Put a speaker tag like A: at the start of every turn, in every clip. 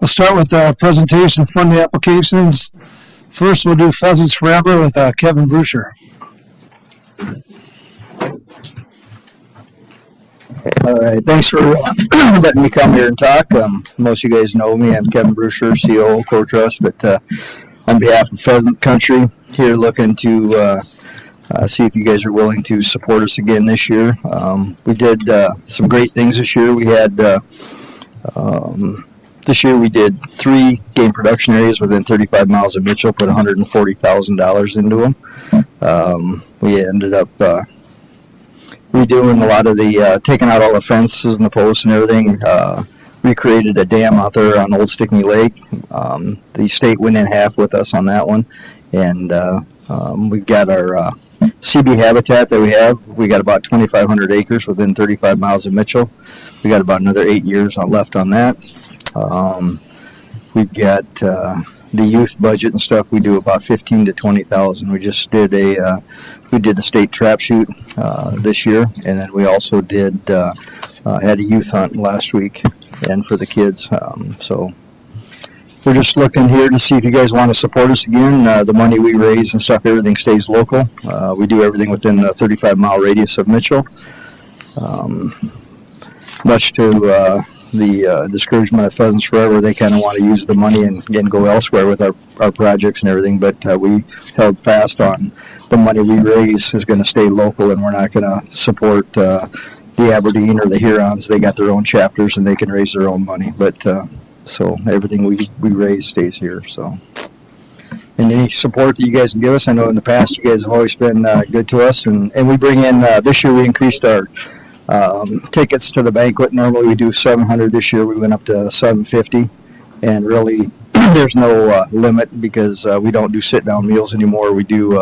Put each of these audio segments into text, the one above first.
A: We'll start with the presentation of funding applications. First, we'll do Pheasants Forever with Kevin Bruscher.
B: All right, thanks for letting me come here and talk. Most of you guys know me. I'm Kevin Bruscher, COO, CoTrust, but on behalf of Pheasant Country, here looking to see if you guys are willing to support us again this year. We did some great things this year. We had this year we did 3 game production areas within 35 miles of Mitchell, put $140,000 into them. We ended up redoing a lot of the, taking out all the fences and the posts and everything. Recreated a dam out there on Old Stickney Lake. The state went in half with us on that one. And we've got our CB habitat that we have. We got about 2,500 acres within 35 miles of Mitchell. We got about another 8 years left on that. We've got the youth budget and stuff. We do about 15 to 20,000. We just did we did the state trap shoot this year, and then we also did had a youth hunt last week, and for the kids. So we're just looking here to see if you guys want to support us again. The money we raise and stuff, everything stays local. We do everything within a 35-mile radius of Mitchell. Much to the discouragement of Pheasants Forever, they kind of want to use the money and again go elsewhere with our projects and everything, but we held fast on the money we raise is going to stay local, and we're not going to support the Aberdeen or the Hurons. They got their own chapters and they can raise their own money, but so everything we raise stays here. So, and any support that you guys can give us, I know in the past you guys have always been good to us, and we bring in this year we increased our tickets to the banquet. Normally we do 700. This year we went up to 750, and really there's no limit because we don't do sit-down meals anymore. We do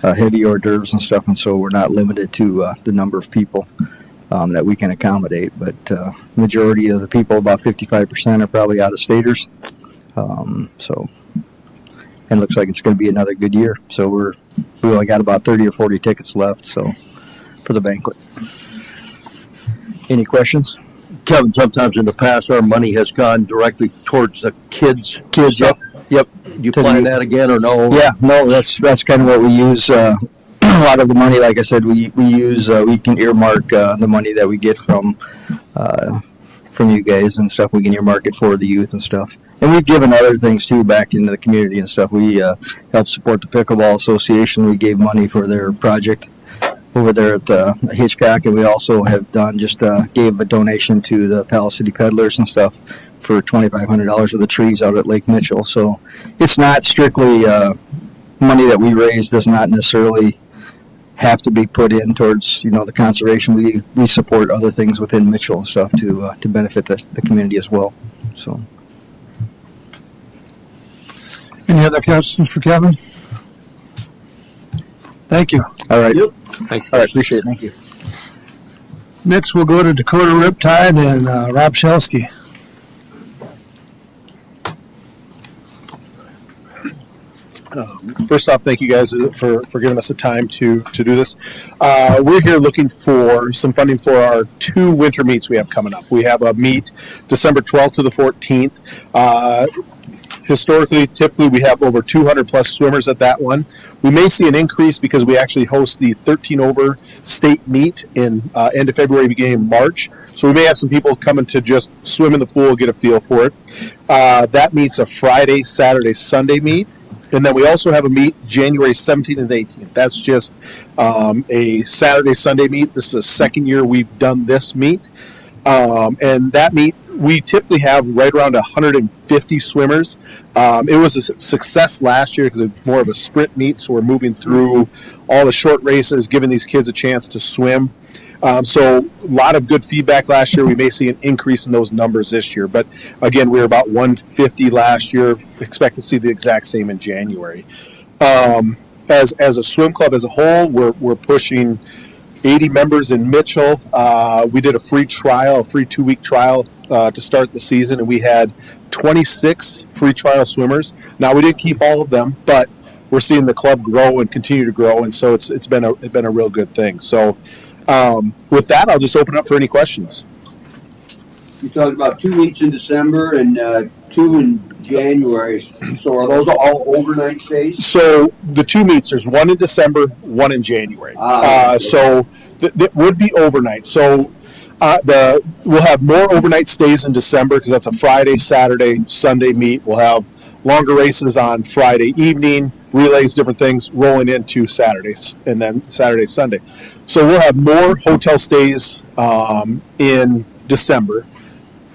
B: heavy hors d'oeuvres and stuff, and so we're not limited to the number of people that we can accommodate. But majority of the people, about 55%, are probably out-of-staters. So, and it looks like it's going to be another good year. So we only got about 30 or 40 tickets left. So for the banquet. Any questions?
C: Kevin, sometimes in the past our money has gone directly towards the kids.
B: Yep.
C: Do you plan that again or no?
B: Yeah, no, that's kind of what we use. A lot of the money, like I said, we use, we can earmark the money that we get from you guys and stuff. We can earmark it for the youth and stuff. And we've given other things too back into the community and stuff. We helped support the Pickleball Association. We gave money for their project over there at Hitchcock, and we also have done gave a donation to the Palace City Peddlers and stuff for $2,500 of the trees out at Lake Mitchell. So it's not strictly money that we raise does not necessarily have to be put in towards the conservation. We support other things within Mitchell and stuff to benefit the community as well. So.
A: Any other questions for Kevin? Thank you.
B: All right.
C: Yep. Thanks.
B: All right. Appreciate it. Thank you.
A: Next, we'll go to Dakota Riptide and Rob Shelsky.
D: First off, thank you guys for giving us the time to do this. We're here looking for some funding for our 2 winter meets we have coming up. We have a meet December 12th to the 14th. Historically, typically we have over 200 plus swimmers at that one. We may see an increase because we actually host the 13 over state meet in end of February, beginning of March. So we may have some people coming to just swim in the pool, get a feel for it. That meet's a Friday, Saturday, Sunday meet. And then we also have a meet January 17th and 18th. That's just a Saturday, Sunday meet. This is the second year we've done this meet. And that meet, we typically have right around 150 swimmers. It was a success last year because it's more of a sprint meet, so we're moving through all the short races, giving these kids a chance to swim. So a lot of good feedback last year. We may see an increase in those numbers this year. But again, we were about 150 last year. Expect to see the exact same in January. As a swim club as a whole, we're pushing 80 members in Mitchell. We did a free 2-week trial to start the season, and we had 26 free trial swimmers. Now, we didn't keep all of them, but we're seeing the club grow and continue to grow, and so it's been a real good thing. So with that, I'll just open up for any questions.
E: You talked about 2 weeks in December, and two in January. So are those all overnight stays?
D: So the two meets, there's one in December, one in January.
E: Okay.
D: So that would be overnight. So we'll have more overnight stays in December because that's a Friday, Saturday, Sunday meet. We'll have longer races on Friday evening, relays, different things rolling into Saturdays, and then Saturday, Sunday. So we'll have more hotel stays in December.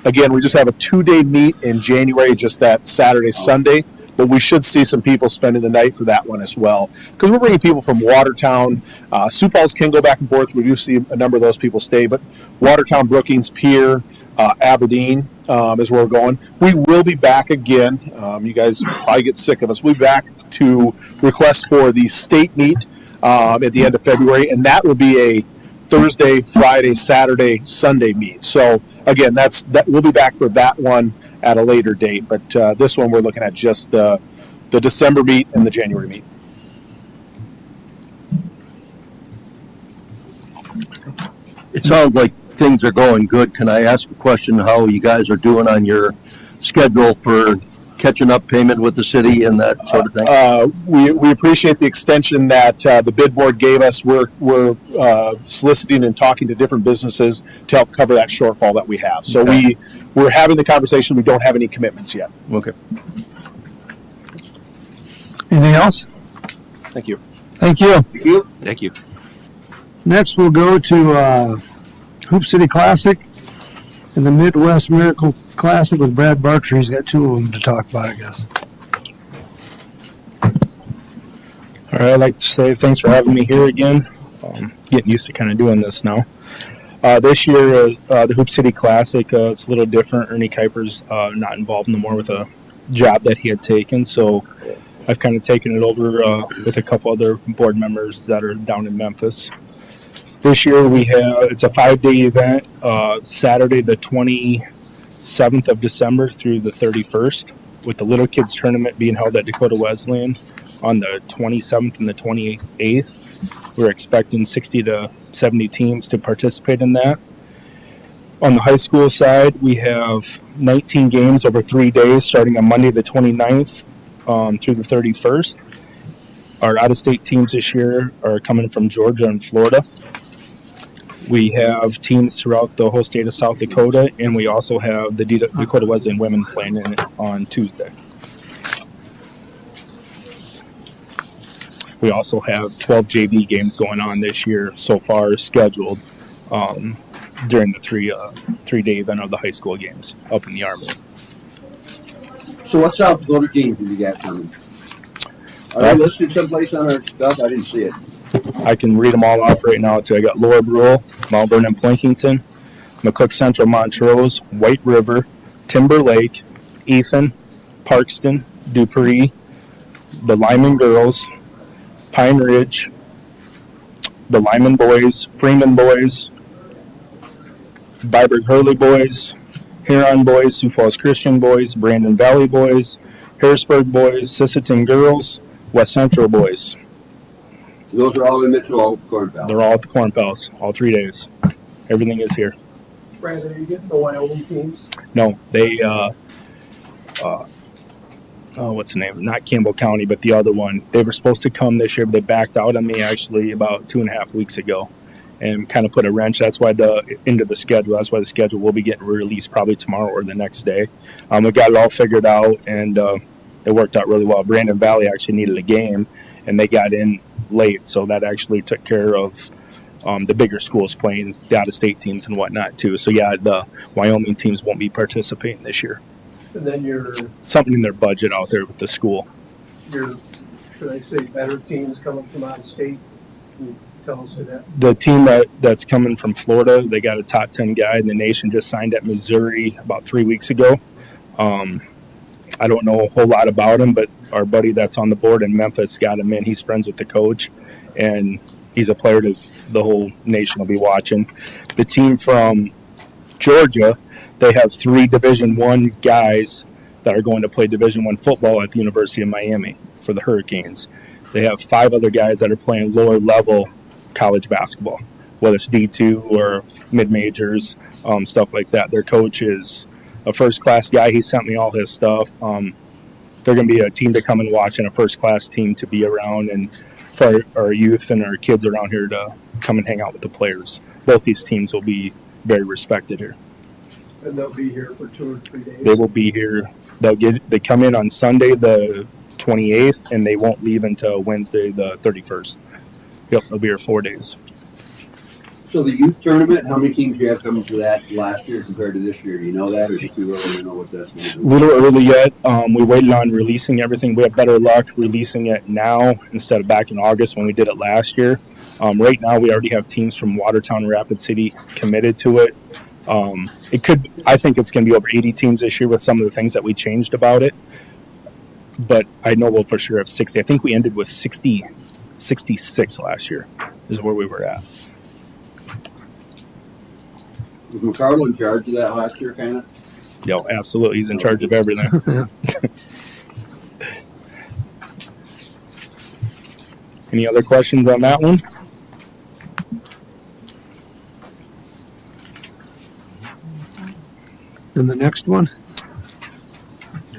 D: Again, we just have a 2-day meet in January, just that Saturday, Sunday. But we should see some people spending the night for that one as well. Because we're bringing people from Watertown. Sioux Falls can go back and forth. We do see a number of those people stay. But Watertown, Brookings, Pierre, Aberdeen is where we're going. We will be back again. You guys probably get sick of us. We'll be back to request for the state meet at the end of February. And that will be a Thursday, Friday, Saturday, Sunday meet. So again, that we'll be back for that one at a later date. But this one we're looking at just the December meet and the January meet.
C: It sounds like things are going good. Can I ask a question how you guys are doing on your schedule for catching up payment with the city and that sort of thing?
D: We appreciate the extension that the bid board gave us. We're soliciting and talking to different businesses to help cover that shortfall that we have. So
C: Okay.
D: we're having the conversation. We don't have any commitments yet.
C: Okay.
A: Anything else?
D: Thank you.
A: Thank you.
E: Thank you.
F: Thank you.
A: Next, we'll go to Hoop City Classic and the Midwest Miracle Classic with Brad Barcher. He's got two of them to talk about, I guess.
F: All right, I'd like to say thanks for having me here again. Getting used to kind of doing this now. This year, the Hoop City Classic, it's a little different. Ernie Kuiper's not involved no more with a job that he had taken, so I've kind of taken it over with a couple other board members that are down in Memphis. This year it's a 5-day event, Saturday the 27th of December through the 31st, with the Little Kids Tournament being held at Dakota Wesleyan on the 27th and the 28th. We're expecting 60 to 70 teams to participate in that. On the high school side, we have 19 games over 3 days, starting on Monday the 29th through the 31st. Our out-of-state teams this year are coming from Georgia and Florida. We have teams throughout the whole state of South Dakota, and we also have the Dakota Wesleyan women playing in it on Tuesday. We also have 12 JV games going on this year so far scheduled during the three-day event of the high school games up in the Army.
E: So what South Dakota teams do you got coming? Are they listed someplace on our stuff? I didn't see it.
F: I can read them all off right now too. I got Laura Brule, Mount Vernon Plankington, McCook Central Montrose, White River, Timber Lake, Ethan, Parkston, Dupree, the Lyman Girls, Pine Ridge, the Lyman Boys, Freeman Boys, Viborg Hurley Boys, Huron Boys, Sioux Falls Christian Boys, Brandon Valley Boys, Harrisburg Boys, Sisseton Girls, West Central Boys.
E: Those are all in Mitchell, all the Corn Palace.
F: They're all at the Corn Palace, all 3 days. Everything is here.
G: Brandon, are you getting the Wyoming teams?
F: No, they, what's the name? Not Campbell County, but the other one. They were supposed to come this year, but they backed out on me actually about 2.5 weeks ago and kind of put a wrench. That's why into the schedule. That's why the schedule will be getting released probably tomorrow or the next day. We got it all figured out, and it worked out really well. Brandon Valley actually needed a game, and they got in late, so that actually took care of the bigger schools playing the out-of-state teams and whatnot too. So yeah, the Wyoming teams won't be participating this year.
G: And then your,
F: Something in their budget out there with the school.
G: should I say, better teams coming from out of state? Can you tell us that?
F: The team that's coming from Florida, they got a top 10 guy in the nation, just signed at Missouri about 3 weeks ago. I don't know a whole lot about him, but our buddy that's on the board in Memphis got him in. He's friends with the coach, and he's a player that the whole nation will be watching. The team from Georgia, they have 3 Division I guys that are going to play Division I football at the University of Miami for the Hurricanes. They have 5 other guys that are playing lower level college basketball, whether it's D2 or mid-majors, stuff like that. Their coach is a first-class guy. He sent me all his stuff. They're going to be a team to come and watch and a first-class team to be around, and for our youth and our kids around here to come and hang out with the players. Both these teams will be very respected here.
G: And they'll be here for 2 or 3 days.
F: They will be here. They come in on Sunday the 28th, and they won't leave until Wednesday the 31st. Yep, they'll be here 4 days.
E: So the youth tournament, how many teams do you have coming to that last year compared to this year? Do you know that, or is it too early to know what that's
F: It's a
E: going to
F: little early yet. We waited on releasing everything. We have better luck releasing it now instead of back in August when we did it last year. Right now, we already have teams from Watertown and Rapid City committed to it. I think it's going to be over 80 teams this year with some of the things that we changed about it. But I know we'll for sure have 60. I think we ended with 66 last year is where we were at.
E: Was McCardle in charge of that last year, kind of?
F: Yeah, absolutely. He's in charge of everything. Any other questions on that one?
A: Then the next one.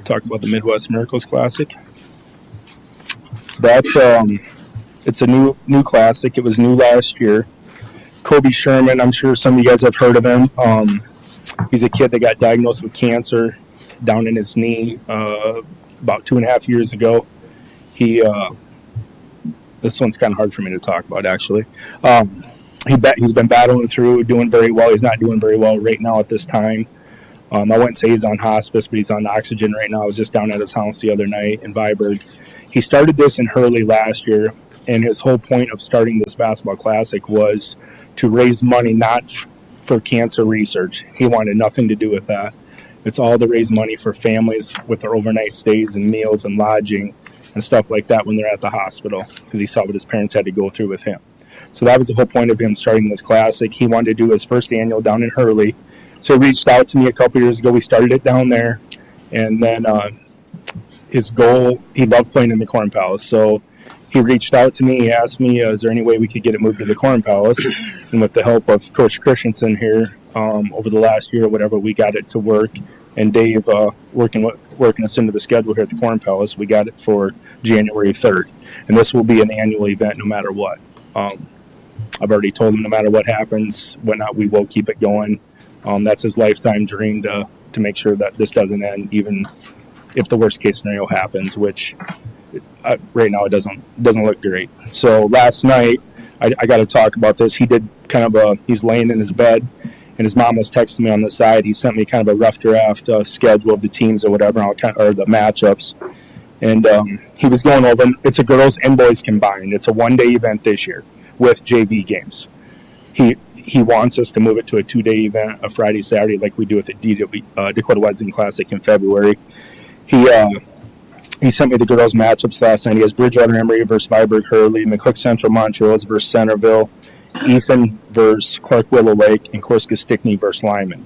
F: Talk about the Midwest Miracles Classic. That it's a new classic. It was new last year. Kobe Sherman, I'm sure some of you guys have heard of him. He's a kid that got diagnosed with cancer down in his knee about 2.5 years ago. This one's kind of hard for me to talk about, actually. He's been battling through, doing very well. He's not doing very well right now at this time. I wouldn't say he's on hospice, but he's on oxygen right now. I was just down at his house the other night in Viborg. He started this in Hurley last year, and his whole point of starting this basketball classic was to raise money not for cancer research. He wanted nothing to do with that. It's all to raise money for families with their overnight stays and meals and lodging and stuff like that when they're at the hospital, because he saw what his parents had to go through with him. So that was the whole point of him starting this classic. He wanted to do his first annual down in Hurley. So he reached out to me a couple years ago. We started it down there. And then his goal, he loved playing in the Corn Palace. So he reached out to me. He asked me, is there any way we could get it moved to the Corn Palace? And with the help of Coach Christensen here over the last year or whatever, we got it to work. And Dave working us into the schedule here at the Corn Palace, we got it for January 3rd. And this will be an annual event no matter what. I've already told him no matter what happens, whatnot, we will keep it going. That's his lifetime dream to make sure that this doesn't end, even if the worst case scenario happens, which right now it doesn't look great. So last night, I got to talk about this. He did kind of he's laying in his bed, and his mom was texting me on the side. He sent me kind of a rough draft schedule of the teams or whatever, or the matchups. And he was going over, it's a girls and boys combined. It's a one-day event this year with JV games. He wants us to move it to a 2-day event, a Friday, Saturday, like we do with the Dakota Wesleyan Classic in February. He sent me the girls' matchups last night. He has Bridgewater Emory versus Viborg Hurley, McCook Central Montrose versus Centerville, Ethan versus Clark Willow Lake, and Corsica Stickney versus Lyman.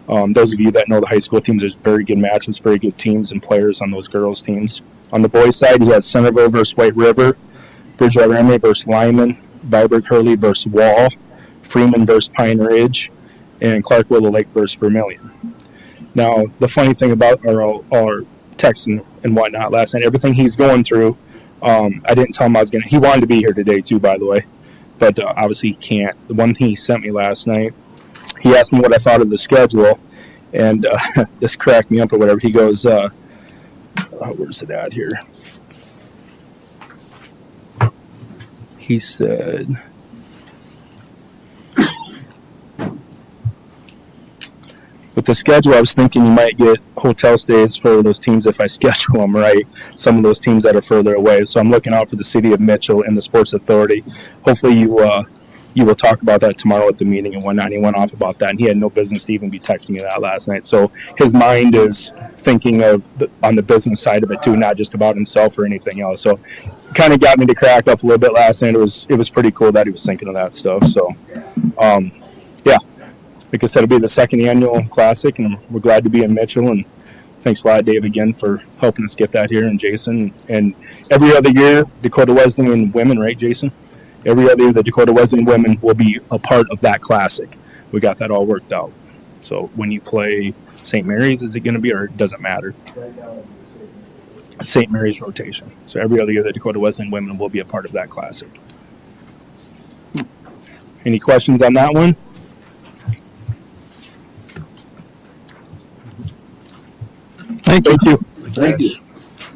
F: Those of you that know the high school teams, there's very good matchups, very good teams and players on those girls' teams. On the boys' side, he has Centerville versus White River, Bridgewater Emory versus Lyman, Viborg Hurley versus Wall, Freeman versus Pine Ridge, and Clark Willow Lake versus Vermilion. Now, the funny thing about our text and whatnot last night, everything he's going through, I didn't tell him I was going to. He wanted to be here today, too, by the way, but obviously he can't. The one thing he sent me last night, he asked me what I thought of the schedule, and this cracked me up or whatever. He goes, where's it at here? He said, with the schedule, I was thinking you might get hotel stays for those teams if I schedule them right, some of those teams that are further away. So I'm looking out for the City of Mitchell and the Sports Authority. Hopefully you will talk about that tomorrow at the meeting and whatnot. And he went off about that, and he had no business to even be texting me that last night. So his mind is thinking of on the business side of it too, not just about himself or anything else. So kind of got me to crack up a little bit last night. It was pretty cool that he was thinking of that stuff. So, yeah. Like I said, it'll be the second annual classic, and we're glad to be in Mitchell. And thanks a lot, Dave, again, for helping us get that here, and Jason. And every other year, Dakota Wesleyan women, right, Jason? Every other year, the Dakota Wesleyan women will be a part of that classic. We got that all worked out. So when you play St. Mary's is it going to be, or it doesn't matter? St. Mary's rotation. So every other year, the Dakota Wesleyan women will be a part of that classic. Any questions on that one?
A: Thank you.
E: Thank you.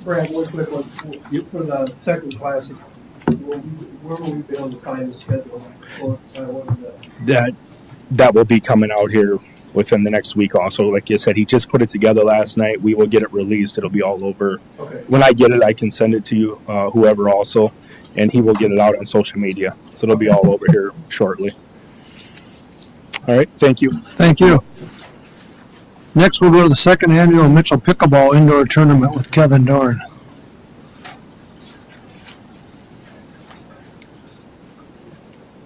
G: Brad, one quick one. For the second classic, where will we be able to find the schedule? Or what is that?
F: That will be coming out here within the next week also. Like you said, he just put it together last night. We will get it released. It'll be all over.
G: Okay.
F: When I get it, I can send it to you, whoever also, and he will get it out on social media. So it'll be all over here shortly. All right. Thank you.
A: Thank you. Next, we'll go to the second annual Mitchell Pickleball Indoor Tournament with Kevin Dorn.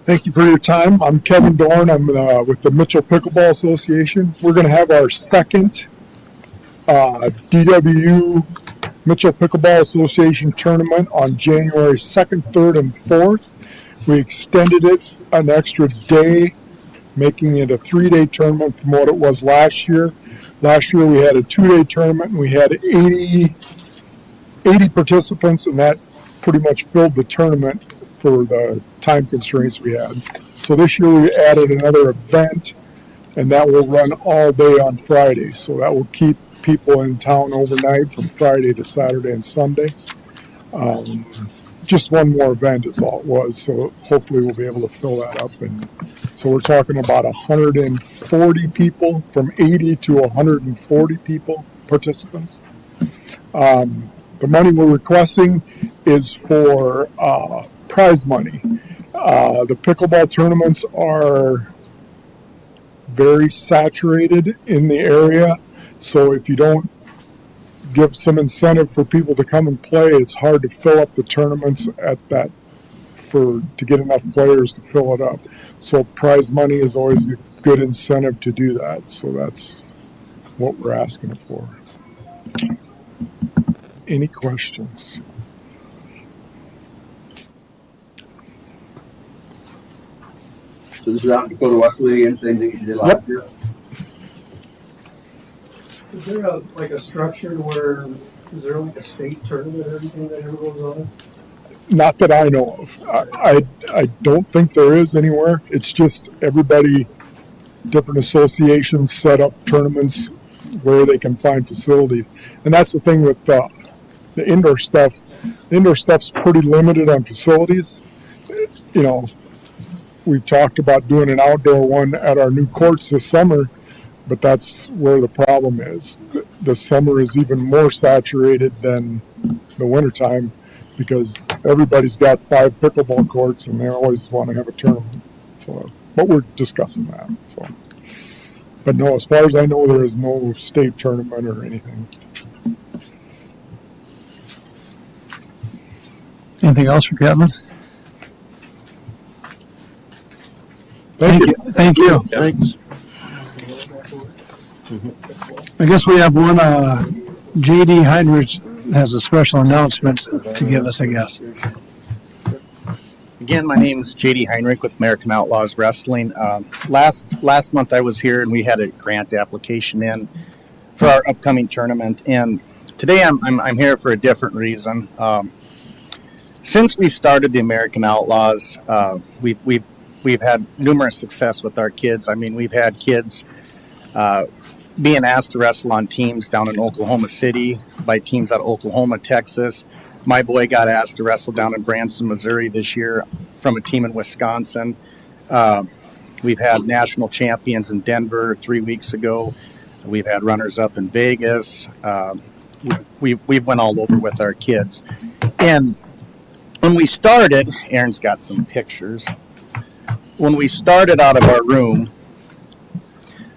H: Thank you for your time. I'm Kevin Dorn. I'm with the Mitchell Pickleball Association. We're going to have our second DW Mitchell Pickleball Association tournament on January 2nd, 3rd, and 4th. We extended it an extra day, making it a 3-day tournament from what it was last year. Last year we had a 2-day tournament and we had 80 participants, and that pretty much filled the tournament for the time constraints we had. So this year we added another event, and that will run all day on Friday. So that will keep people in town overnight from Friday to Saturday and Sunday. Just one more event is all it was. So hopefully we'll be able to fill that up. And so we're talking about 140 people, from 80 to 140 people, participants. The money we're requesting is for prize money. The pickleball tournaments are very saturated in the area, so if you don't give some incentive for people to come and play, it's hard to fill up the tournaments to get enough players to fill it up. So prize money is always a good incentive to do that. So that's what we're asking for. Any questions?
E: So this is out in Dakota Wesleyan, same thing you did last year?
G: Is there a structure where, is there like a state tournament or anything that ever goes on?
H: Not that I know of. I don't think there is anywhere. It's just everybody, different associations set up tournaments where they can find facilities. And that's the thing with the indoor stuff. The indoor stuff's pretty limited on facilities. You know, we've talked about doing an outdoor one at our new courts this summer, but that's where the problem is. The summer is even more saturated than the wintertime because everybody's got 5 pickleball courts and they always want to have a tournament. So, but we're discussing that. So, but no, as far as I know, there is no state tournament or anything.
A: Anything else for Kevin?
H: Thank you.
A: Thank you.
C: Thanks.
A: I guess we have one, J.D. Heinrich has a special announcement to give us, I guess.
I: Again, my name's J.D. Heinrich with American Outlaws Wrestling. Last month I was here and we had a grant application in for our upcoming tournament. And today I'm here for a different reason. Since we started the American Outlaws, we've had numerous success with our kids. I mean, we've had kids being asked to wrestle on teams down in Oklahoma City by teams out of Oklahoma, Texas. My boy got asked to wrestle down in Branson, Missouri this year from a team in Wisconsin. We've had national champions in Denver 3 weeks ago. We've had runners-up in Vegas. We've went all over with our kids. And when we started, Aaron's got some pictures. When we started out of our room,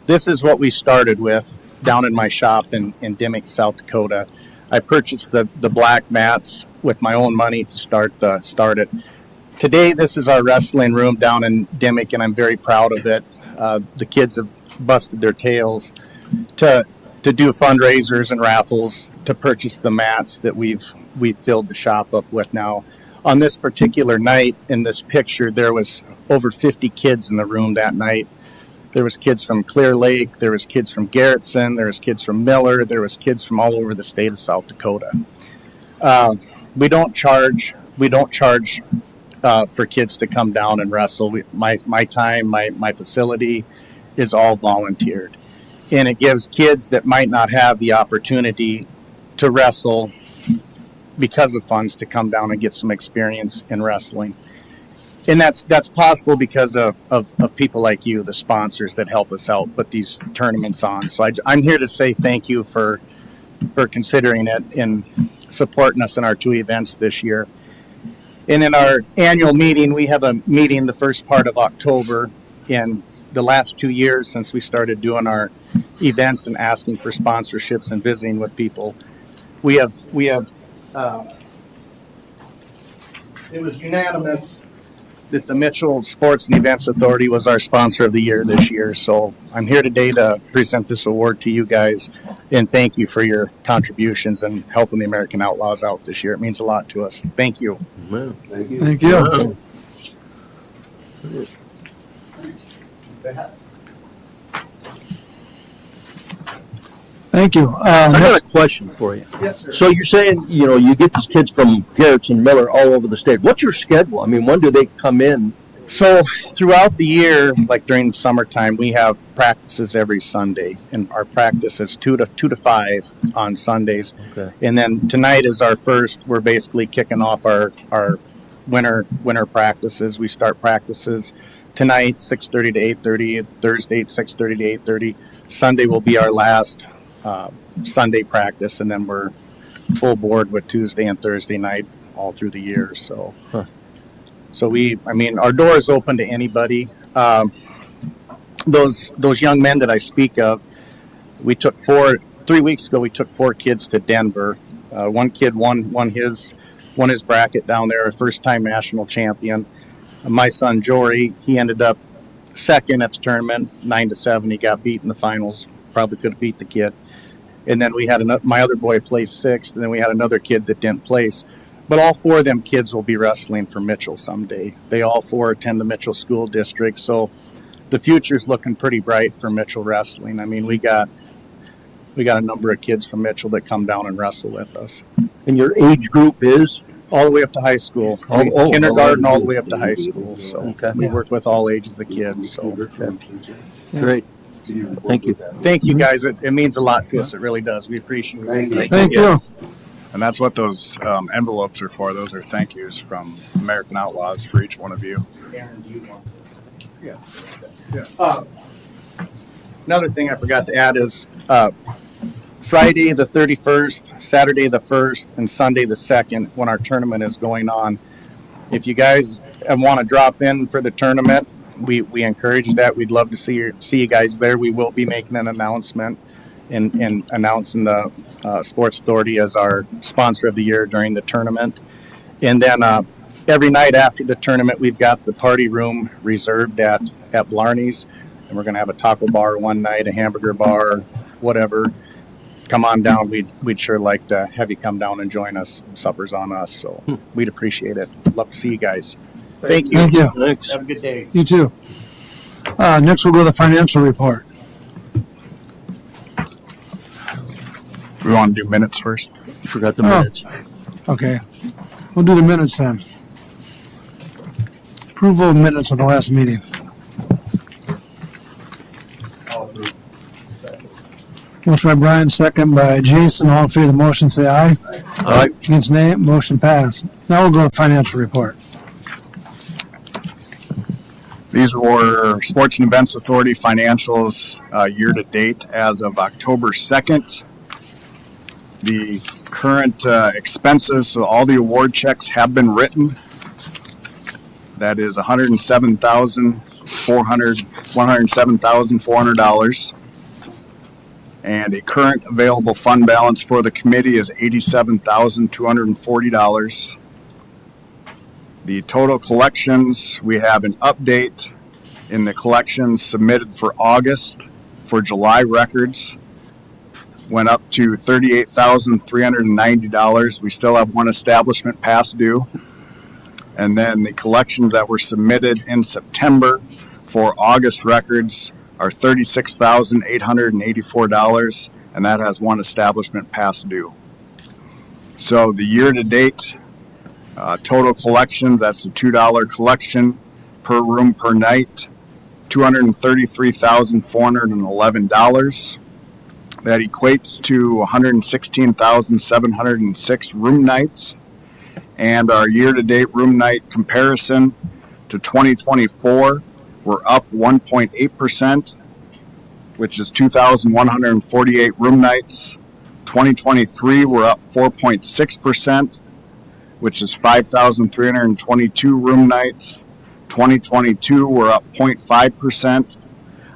I: this is what we started with down in my shop in Dimick, South Dakota. I purchased the black mats with my own money to start it. Today, this is our wrestling room down in Dimick, and I'm very proud of it. The kids have busted their tails to do fundraisers and raffles to purchase the mats that we've filled the shop up with now. On this particular night, in this picture, there was over 50 kids in the room that night. There was kids from Clear Lake. There was kids from Garrettson. There was kids from Miller. There was kids from all over the state of South Dakota. We don't charge for kids to come down and wrestle. My time, my facility is all volunteered. And it gives kids that might not have the opportunity to wrestle because of funds to come down and get some experience in wrestling. And that's possible because of people like you, the sponsors that help us out put these tournaments on. So I'm here to say thank you for considering it and supporting us in our 2 events this year. And in our annual meeting, we have a meeting the first part of October. In the last 2 years since we started doing our events and asking for sponsorships and visiting with people, we have it was unanimous that the Mitchell Sports and Events Authority was our sponsor of the year this year. So I'm here today to present this award to you guys and thank you for your contributions and helping the American Outlaws out this year. It means a lot to us. Thank you.
C: Man.
E: Thank you.
A: Thank you. Thank you.
C: I got a question for you.
I: Yes, sir.
C: So you're saying, you get these kids from Garrettson, Miller, all over the state. What's your schedule? I mean, when do they come in?
I: So throughout the year, like during the summertime, we have practices every Sunday, and our practice is 2 to 5 on Sundays.
C: Okay.
I: And then tonight is our first. We're basically kicking off our winter practices. We start practices tonight 6:30 to 8:30. Thursday 6:30 to 8:30. Sunday will be our last Sunday practice, and then we're full board with Tuesday and Thursday night all through the year. So.
C: Huh.
I: So our door is open to anybody. Those young men that I speak of, we took 3 weeks ago. We took 4 kids to Denver. One kid won his bracket down there, a first-time national champion. My son Jory, he ended up second at the tournament, 9-7. He got beat in the finals. Probably could have beat the kid. And then we had my other boy placed 6th, and then we had another kid that didn't place. But all 4 of them kids will be wrestling for Mitchell someday. They all 4 attend the Mitchell School District, so the future's looking pretty bright for Mitchell wrestling. I mean, we got a number of kids from Mitchell that come down and wrestle with us.
C: And your age group is?
I: All the way up to high school. Kindergarten all the way up to high school. So
C: Okay.
I: we work with all ages of kids. So
C: Great. Thank you.
I: thank you guys. It means a lot to us. It really does. We appreciate it.
A: Thank you.
J: And that's what those envelopes are for. Those are thank yous from American Outlaws for each one of you.
I: Aaron, do you want this? Yeah. Another thing I forgot to add is Friday the 31st, Saturday the 1st, and Sunday the 2nd when our tournament is going on. If you guys want to drop in for the tournament, we encourage that. We'd love to see you guys there. We will be making an announcement and announcing the Sports Authority as our sponsor of the year during the tournament. And then every night after the tournament, we've got the party room reserved at Blarney's, and we're going to have a taco bar one night, a hamburger bar, whatever. Come on down. We'd sure like to have you come down and join us. Supper's on us, so we'd appreciate it. Love to see you guys. Thank you.
A: Thank you.
C: Thanks.
I: Have a good day.
A: You too. Next, we'll go to the financial report.
J: We want to do minutes first.
C: You forgot the minutes.
A: Okay. We'll do the minutes then. Approval of minutes of the last meeting. Motion by Brian, second by Jason. All in favor of the motion, say aye.
C: Aye.
A: Against nay, motion passed. Now we'll go to financial report.
J: These were Sports and Events Authority financials year to date as of October 2nd. The current expenses, so all the award checks have been written. That is $107,400. And a current available fund balance for the committee is $87,240. The total collections, we have an update in the collections submitted for August for July records. Went up to $38,390. We still have one establishment past due. And then the collections that were submitted in September for August records are $36,884, and that has one establishment past due. So the year-to-date total collections, that's the $2 collection per room per night, $233,411. That equates to 116,706 room nights. And our year-to-date room night comparison to 2024, we're up 1.8%, which is 2,148 room nights. 2023, we're up 4.6%, which is 5,322 room nights. 2022, we're up 0.5%.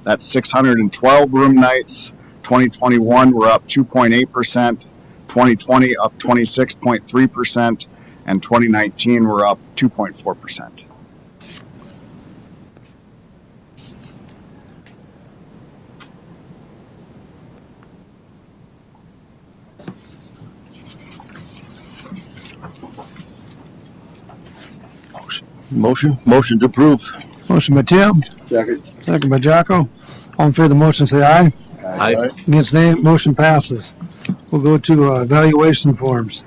J: That's 612 room nights. 2021, we're up 2.8%. 2020, up 26.3%. And 2019, we're up 2.4%.
C: Motion to approve.
A: Motion by Tim,
E: Second.
A: second by Jocko. All in favor of the motion, say aye.
C: Aye.
A: Against nay, motion passes. We'll go to evaluation forms.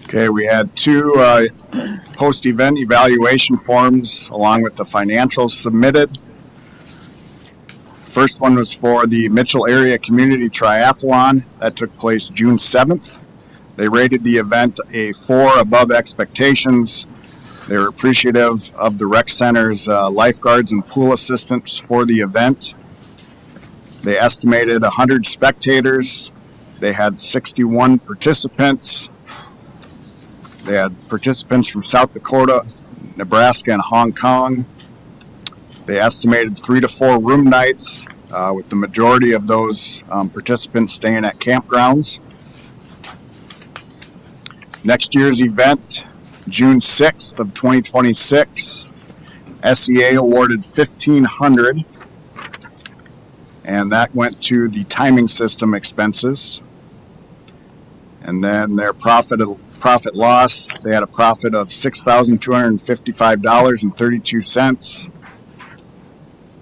J: Okay, we had two post-event evaluation forms along with the financials submitted. First one was for the Mitchell Area Community Triathlon that took place June 7th. They rated the event a 4 above expectations. They were appreciative of the rec center's lifeguards and pool assistants for the event. They estimated 100 spectators. They had 61 participants. They had participants from South Dakota, Nebraska, and Hong Kong. They estimated 3 to 4 room nights, with the majority of those participants staying at campgrounds. Next year's event, June 6th of 2026, SEA awarded $1,500, and that went to the timing system expenses. And then their profit loss, they had a profit of $6,255.32.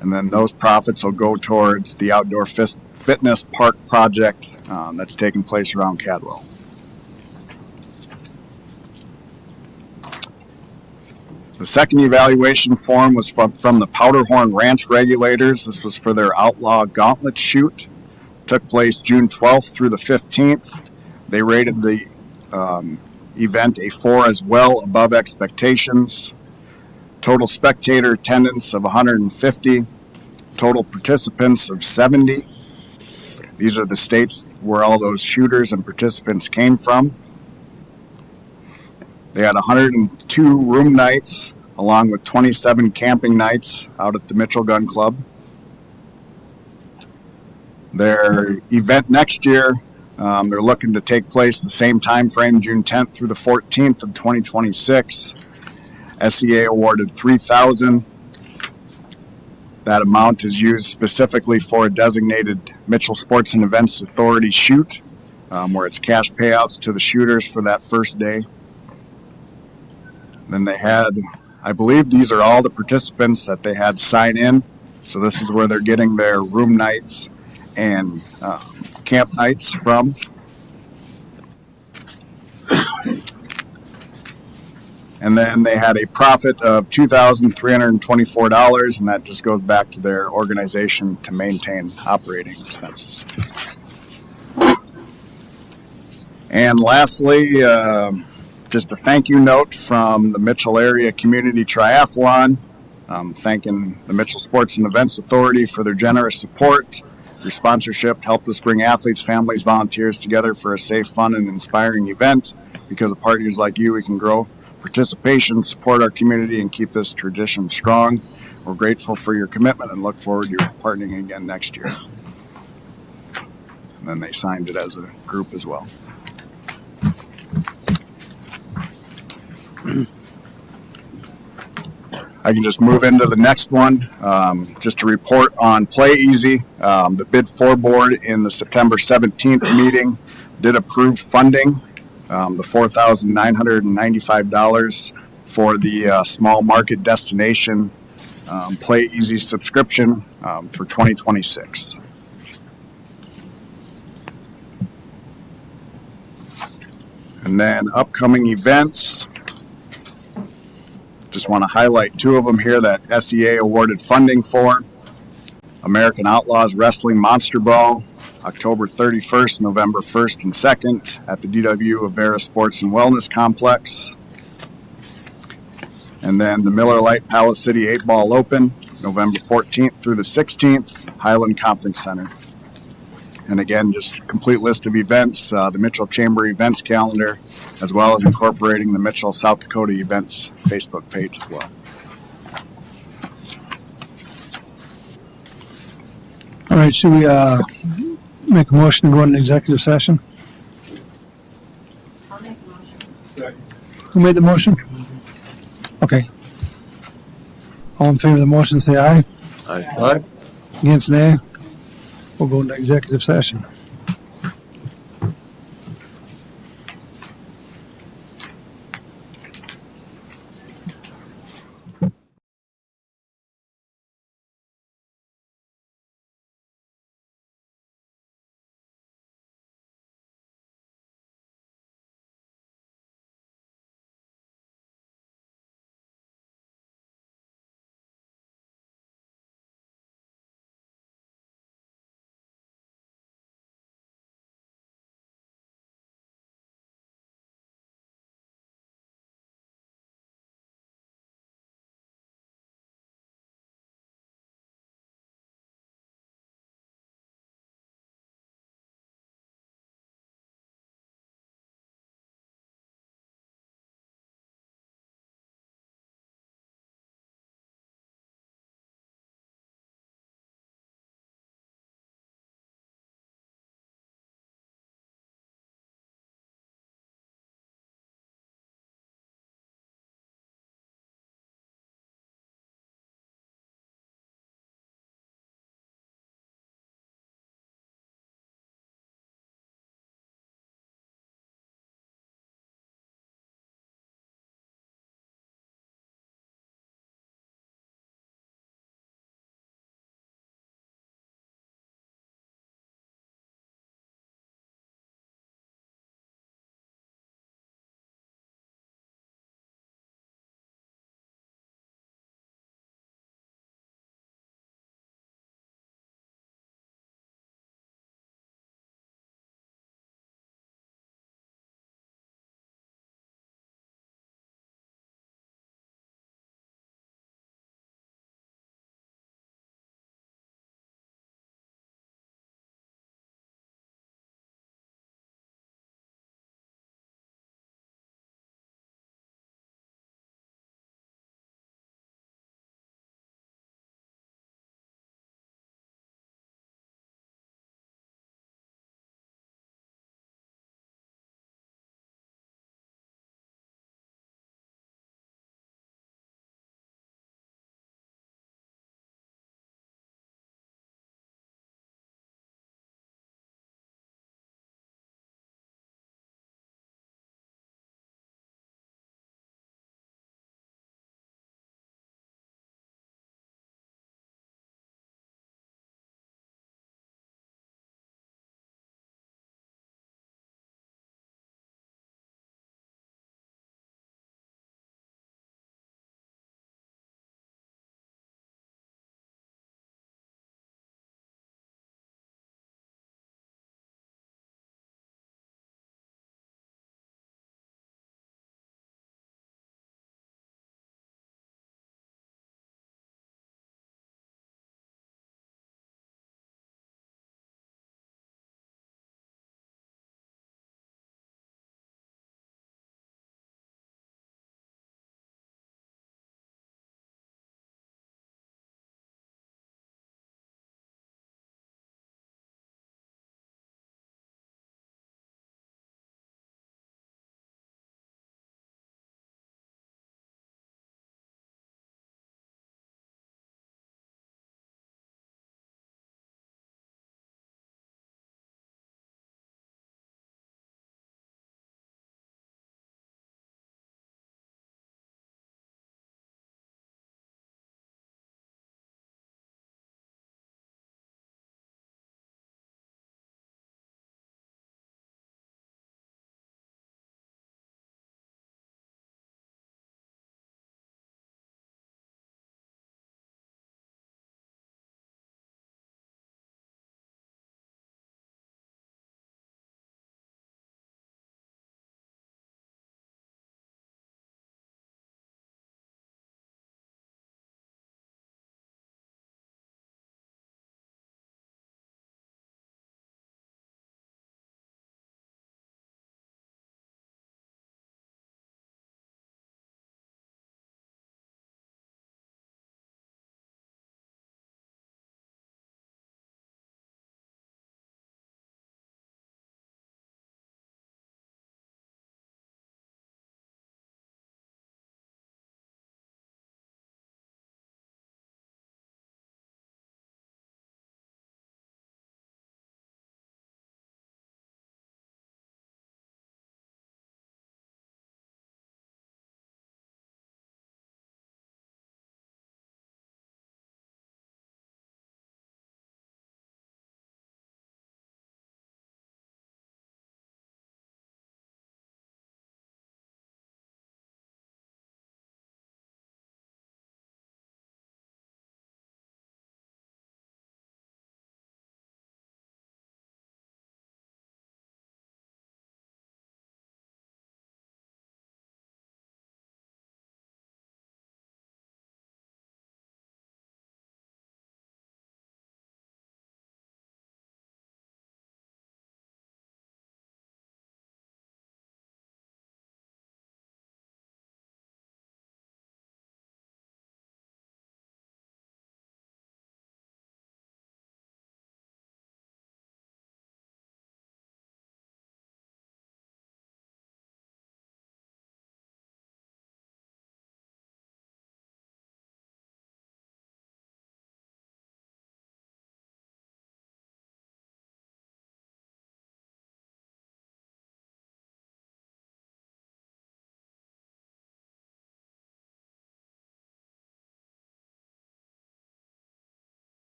J: And then those profits will go towards the outdoor fitness park project that's taking place around Cadwell. The second evaluation form was from the Powderhorn Ranch regulators. This was for their Outlaw Gauntlet shoot. Took place June 12th through the 15th. They rated the event a 4 as well, above expectations. Total spectator attendance of 150. Total participants of 70. These are the states where all those shooters and participants came from. They had 102 room nights, along with 27 camping nights out at the Mitchell Gun Club. Their event next year, they're looking to take place the same time frame, June 10th through the 14th of 2026. SEA awarded $3,000. That amount is used specifically for a designated Mitchell Sports and Events Authority shoot, where it's cash payouts to the shooters for that first day. Then they had, I believe these are all the participants that they had sign in. So this is where they're getting their room nights and camp nights from. And then they had a profit of $2,324, and that just goes back to their organization to maintain operating expenses. And lastly, just a thank you note from the Mitchell Area Community Triathlon, thanking the Mitchell Sports and Events Authority for their generous support. Your sponsorship helped us bring athletes, families, volunteers together for a safe, fun, and inspiring event. Because of partners like you, we can grow participation, support our community, and keep this tradition strong. We're grateful for your commitment and look forward to your partnering again next year. And then they signed it as a group as well. I can just move into the next one. Just to report on Play Easy. The Bid 4 board in the September 17th meeting did approve funding, the $4,995 for the small market destination Play Easy subscription for 2026. And then upcoming events. Just want to highlight two of them here that SEA awarded funding for. American Outlaws Wrestling Monster Ball, October 31st, November 1st and 2nd at the DW Avera Sports and Wellness Complex. And then the Miller Lite Palace City 8-Ball Open, November 14th through the 16th, Highland Conference Center. And again, just a complete list of events, the Mitchell Chamber events calendar, as well as incorporating the Mitchell South Dakota events Facebook page as well.
A: All right, should we make a motion to go into executive session?
K: I'll make a motion.
A: Who made the motion? Okay. All in favor of the motion, say aye.
C: Aye.
A: Against, nay. We'll go into executive session.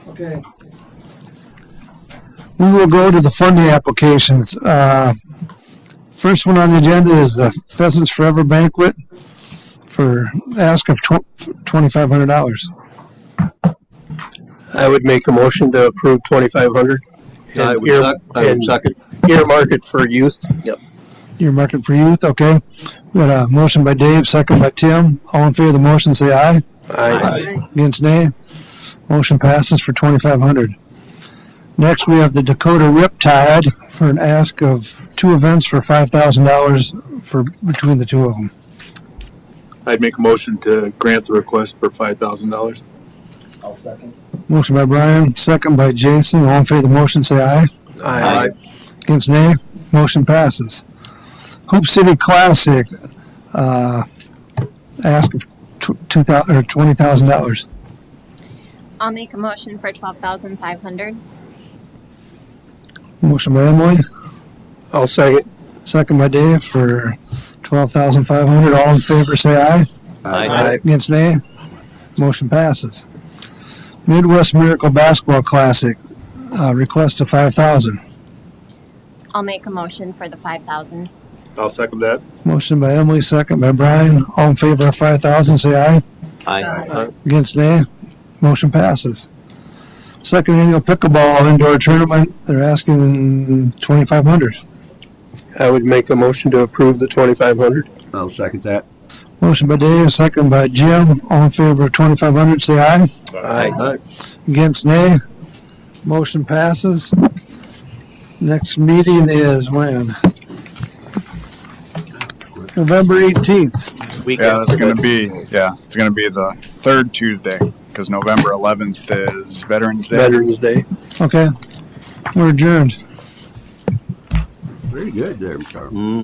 A: Okay. We will go to the funding applications. First one on the agenda is the Pheasants Forever Banquet for ask of $2,500.
K: I would make a motion to approve 2,500.
C: I would second.
K: Earmark it for youth.
C: Yep.
A: Your market for youth, okay. We got a motion by Dave, second by Tim. All in favor of the motion, say aye.
K: Aye.
A: Against nay. Motion passes for 2,500. Next, we have the Dakota Riptide for an ask of 2 events for $5,000 for between the 2 of them.
F: I'd make a motion to grant the request for $5,000.
I: I'll second.
A: Motion by Brian, second by Jason. All in favor of the motion, say aye.
K: Aye.
A: Against nay. Motion passes. Hope City Classic, ask of $20,000.
L: I'll make a motion for 12,500.
A: Motion by Emily,
K: I'll second.
A: second by Dave for 12,500. All in favor, say aye.
K: Aye.
A: Against nay. Motion passes. Midwest Miracle Basketball Classic, request of 5,000.
L: I'll make a motion for the 5,000.
F: I'll second that.
A: Motion by Emily, second by Brian. All in favor of 5,000, say aye.
C: Aye.
A: Against nay. Motion passes. Second annual pickleball indoor tournament, they're asking 2,500.
K: I would make a motion to approve the 2,500.
E: I'll second that.
A: Motion by Dave, second by Jim. All in favor of 2,500, say aye.
K: Aye.
A: Against nay. Motion passes. Next meeting is when? November 18th.
J: Yeah, it's gonna be the third Tuesday because November 11th is Veterans Day.
K: Veterans Day.
A: Okay. We're adjourned.
E: Very good there, Charles.